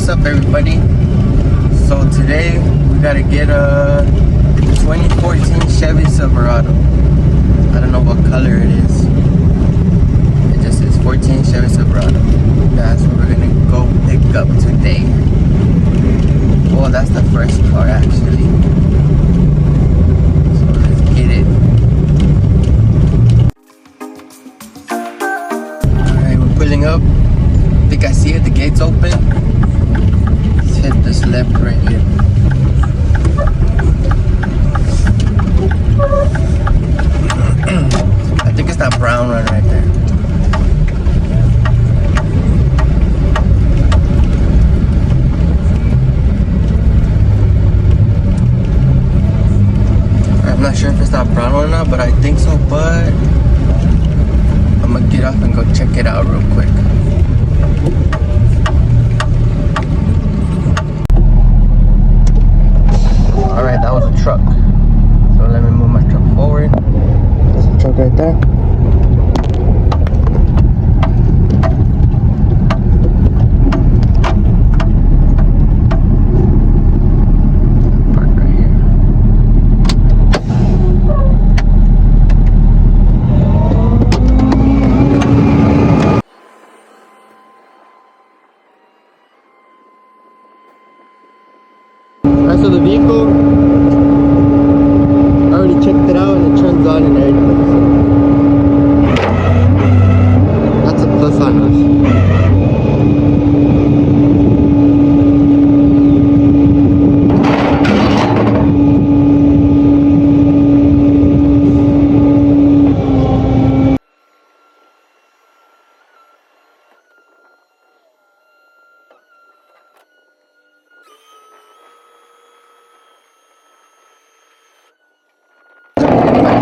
up, everybody? So today we gotta get a 2014 Chevy Silverado. I don't know what color it is. It just says 14 Chevy Silverado. That's what we're gonna go pick up today. Well, that's the first car actually. So let's get it. Alright, we're pulling up. I think I see it, the gate's open. Let's hit this left right here. I think it's that brown one right there. I'm not sure if it's that brown one or not, but I think so, but I'm gonna get off and go check it out real quick. Alright, that was a truck. So let me move my truck forward. There's a truck right there. Park right here. Rest of the vehicle, I already checked it out and it turns on and everything. So that's a plus on us.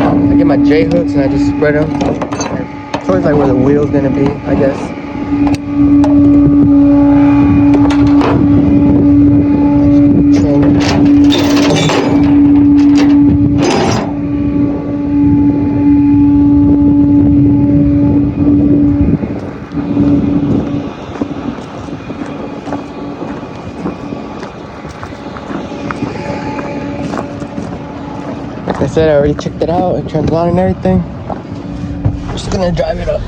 I get my J hooks and I just spread them towards like where the wheel's gonna be, I guess. Like I said, I already checked it out. It turns on and everything. Just gonna drive it up.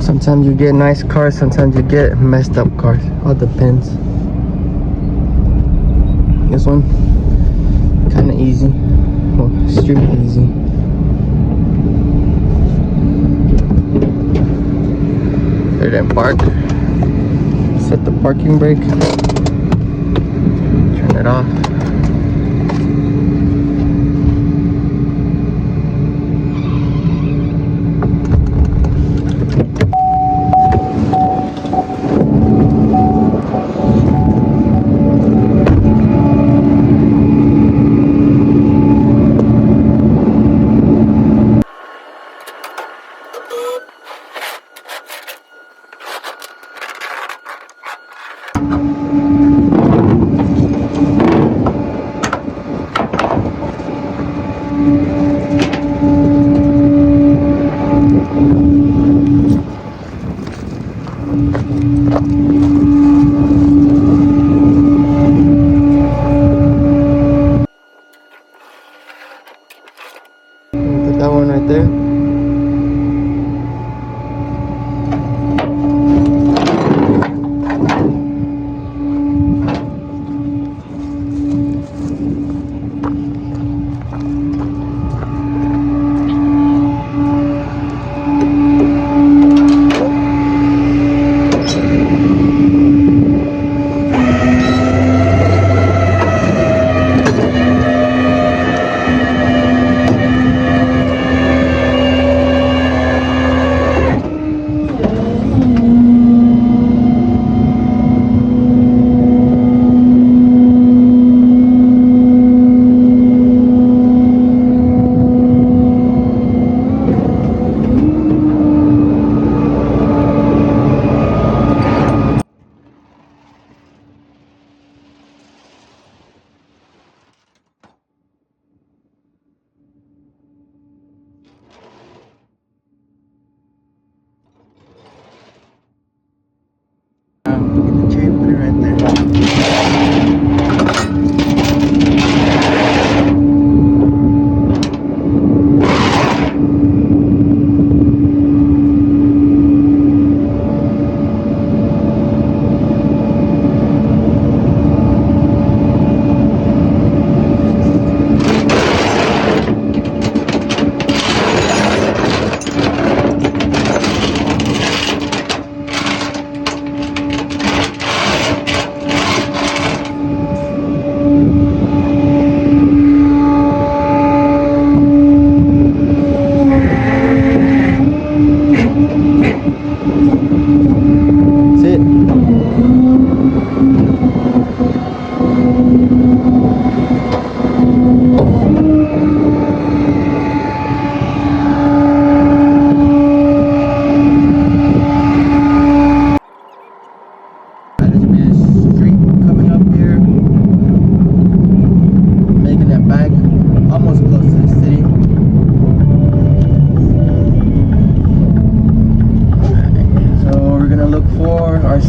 Sometimes you get nice cars, sometimes you get messed up cars. All depends. This one, kind of easy. Well, extremely easy. It didn't park. Set the parking brake. Turn it off. Put that one right there.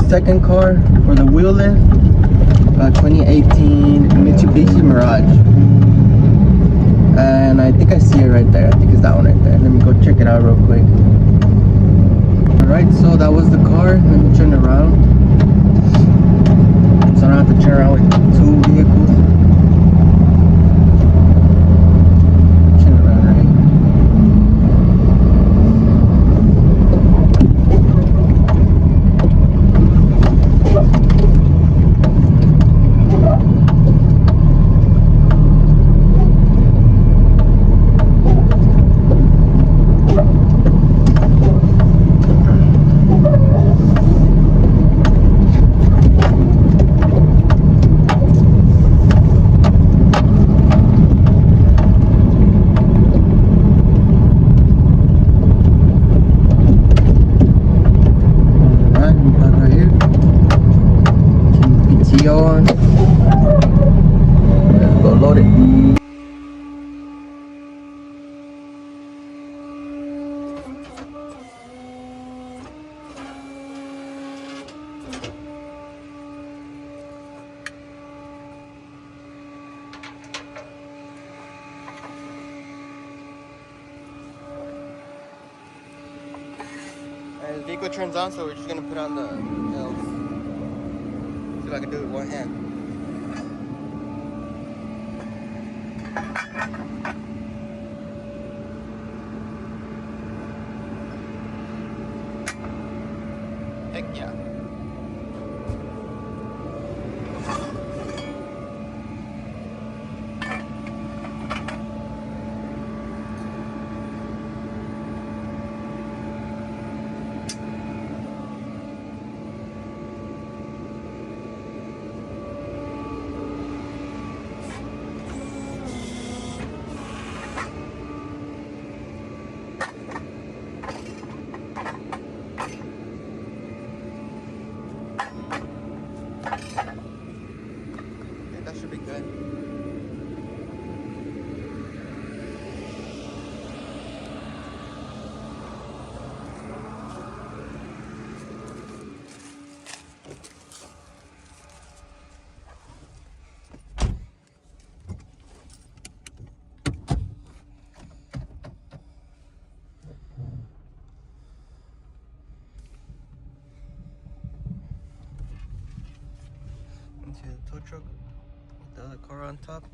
second car for the wheel lift. 2018 Mitsubishi Mirage. And I think I see it right there. I think it's that one right there. Let me go check it out real quick. Alright, so that was the car. Let me turn it around. So I don't have to turn around with two vehicles. Turn it around, right? On. Go load it. And the vehicle turns on, so we're just gonna put on the hills. See if I can do it with one hand. Heck yeah. That should be good. Into the tow truck. The other car on top.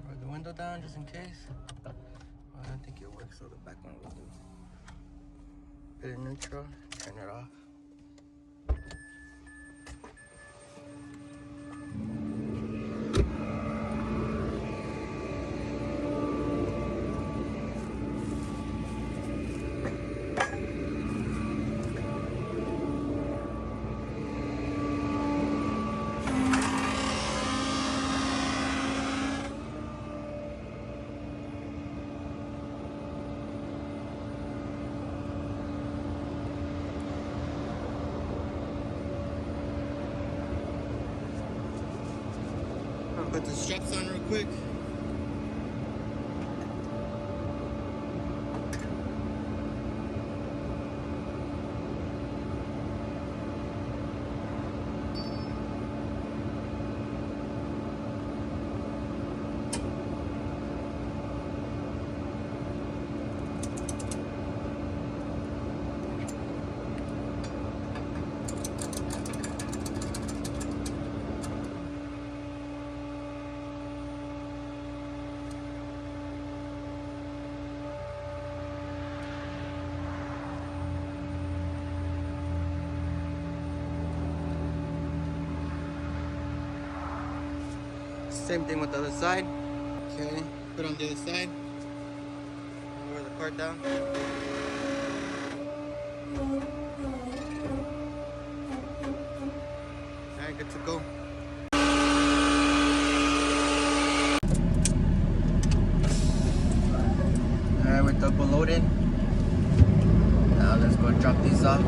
Roll the window down just in case. Well, I don't think it works, so the back one will do. Put it in neutral, turn it off. Put the straps on real quick. Same thing with the other side. Okay, put on the other side. Lower the car down. Alright, good to go. Alright, we're double loaded. Now let's go drop these off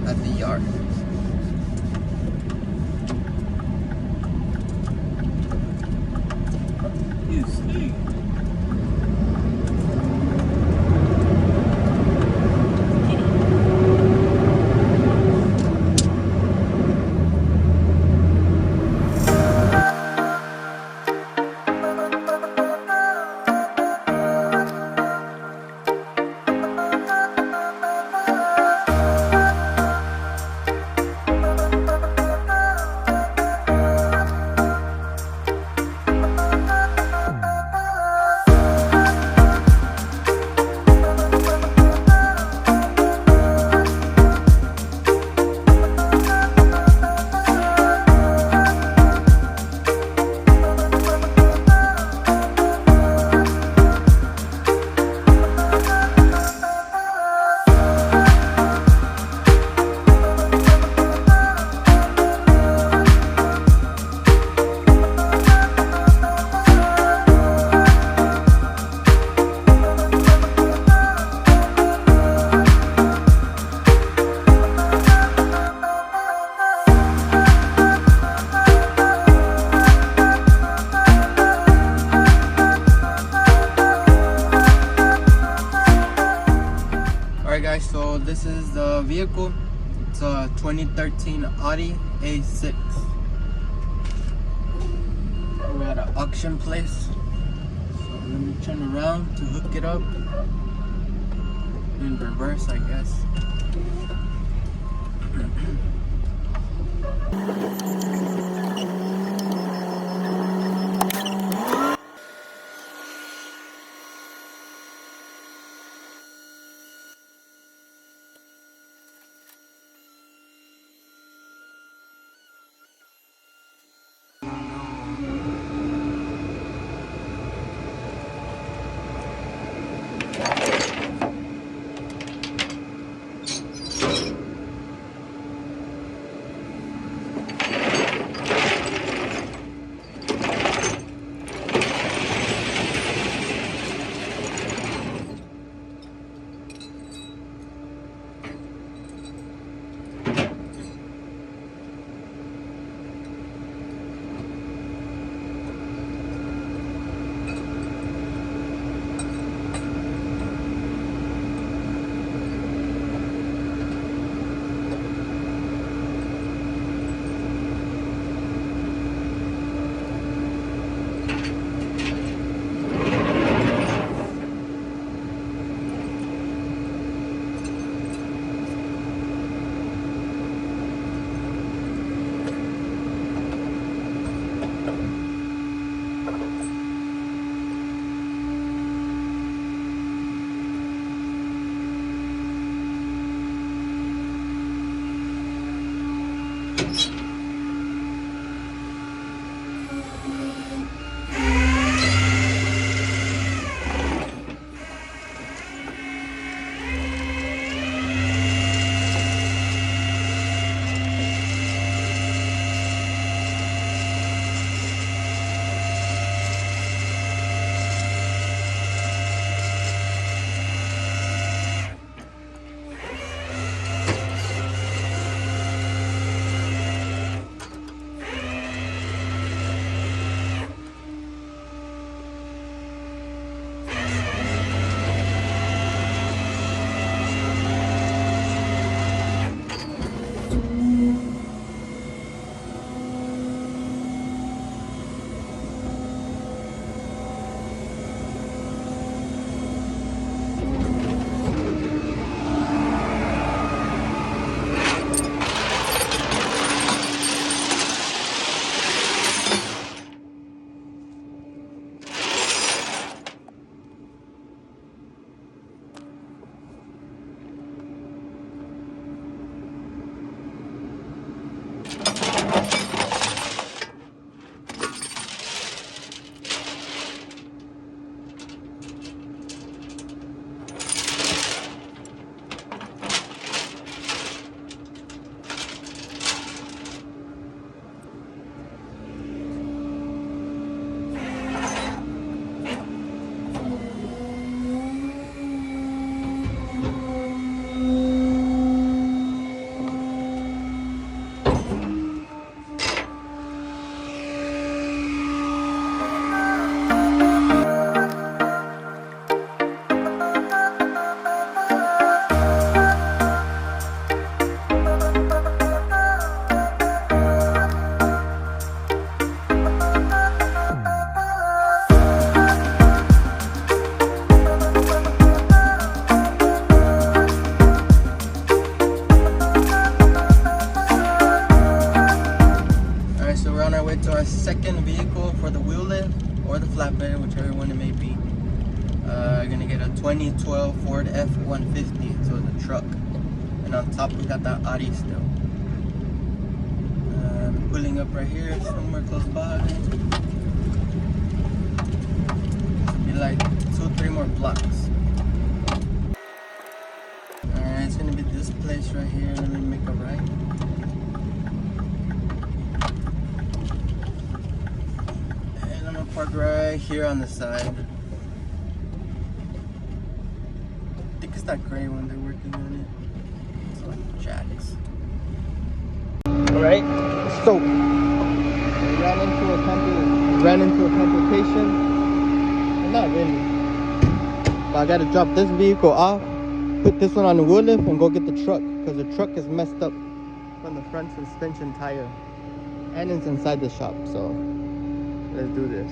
at the yard. You see. Alright guys, so this is the vehicle. It's a 2013 Audi A6. We're at an auction place. So let me turn around to hook it up. In reverse, I guess. 2012 Ford F-150, so it's a truck. And on top we got that Audi still. Pulling up right here, somewhere close by. Be like 2-3 more blocks. Alright, it's gonna be this place right here. Let me make a right. And I'm gonna park right here on the side. I think it's that gray one they're working on it. It's like jacks. Alright, so we ran into a complication. Well, not really. But I gotta drop this vehicle off, put this one on the wheel lift, and go get the truck, because the truck is messed up from the front suspension tire. And it's inside the shop, so let's do this.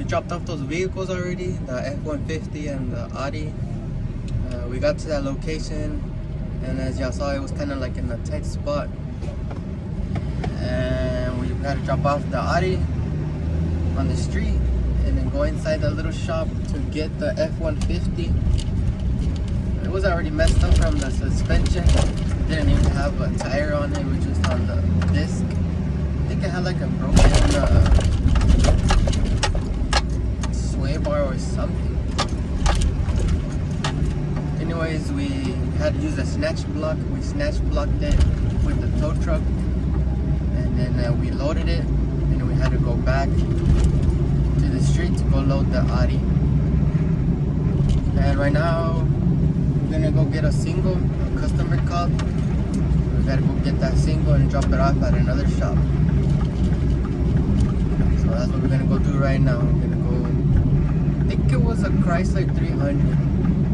Dropped off those vehicles already, the F-150 and the Audi. We got to that location, and as y'all saw, it was kind of like in a tight spot, and we had to drop off the Audi on the street and then go inside the little shop to get the F-150. It was already messed up from the suspension. It didn't even have a tire on it, it was just on the disc. I think it had like a broken sway bar or something. Anyways, we had to use a snatch block. We snatch blocked it with the tow truck, and then we loaded it, and then we had to go back to the street to go load the Audi. And right now we're gonna go get a single. A customer called. We gotta go get that single and drop it off at another shop. So that's what we're gonna go do right now. We're gonna go, I think it was a Chrysler 300.